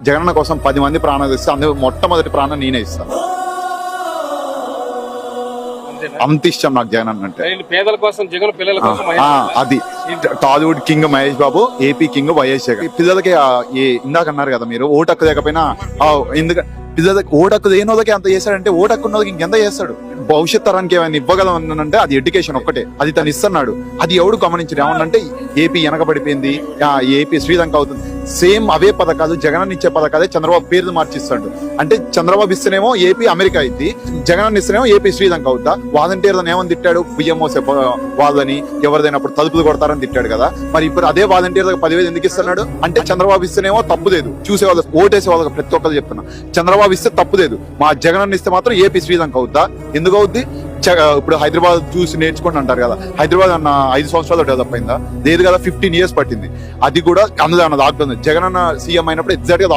జగనన్న కోసం 10 మంది ప్రాణాలు ఇస్తే అందులో మొట్టమొదటి ప్రాణం నేనే ఇస్తాను. అంత ఇష్టం నాకు జగన్ అంటే. పేదల కోసం జగన్, పిల్లల కోసం అది Tollywood king Mahesh Babu, AP king YS Jagan. పిల్లలకి ఇందాక అన్నారు కదా మీరు, ఓటు హక్కు లేకపోయినా ఎందుకంటే పిల్లలకి ఓటు హక్కు లేని వాళ్ళకి అంత చేశాడంటే ఓటు హక్కు ఉన్న వాళ్ళకి ఇంకెంత చేస్తాడు. భవిష్యత్ తరానికి ఏమైనా ఇవ్వగలమనంటే అది ఎడ్యుకేషన్ ఒక్కటే, అది తను ఇస్తున్నాడు. అది ఎవడు గమనించడు. ఏమన్నంటే ఏపీ వెనకబడిపోయింది, ఏపీ శ్రీలంక అవుతుంది. సేమ్ అవే పథకాలు జగన్ ఇచ్చే పథకాలే చంద్రబాబు పేర్లు మార్చిస్తాడు. అంటే చంద్రబాబు ఇస్తేనేమో ఏపీ అమెరికా అయింది, జగన్ ఇస్తేనేమో ఏపీ శ్రీలంక అవుతా. వాలంటీర్లను ఏమని తిట్టాడు, బియ్యం మోసే వాళ్ళని ఎవరిదైనప్పుడు తలుపులు కొడతారని తిట్టాడు కదా. మరి ఇప్పుడు అదే వాలంటీర్లకు 10,000 ఎందుకు ఇస్తున్నాడు అంటే చంద్రబాబు ఇస్తేనేమో తప్పు లేదు, చూసే వాళ్ళకి ఓటేసే వాళ్ళకి ప్రతి ఒక్కరు చెప్తున్నా, చంద్రబాబు ఇస్తే తప్పు లేదు, మా జగన్ ఇస్తే మాత్రం ఏపీ శ్రీలంక అవుతా. ఎందుకు అవుద్ది? ఇప్పుడు హైదరాబాద్ చూసి నేర్చుకోండి అంటారు కదా, హైదరాబాద్ అన్న 5 సంవత్సరాలు డెవలప్ అయిందా? లేదు కదా, 15 years పట్టింది. అది కూడా అందులో అన్నది ఆగుతుంది. జగన్ అన్న సీఎం అయినప్పుడు ఎగ్జాక్ట్ గా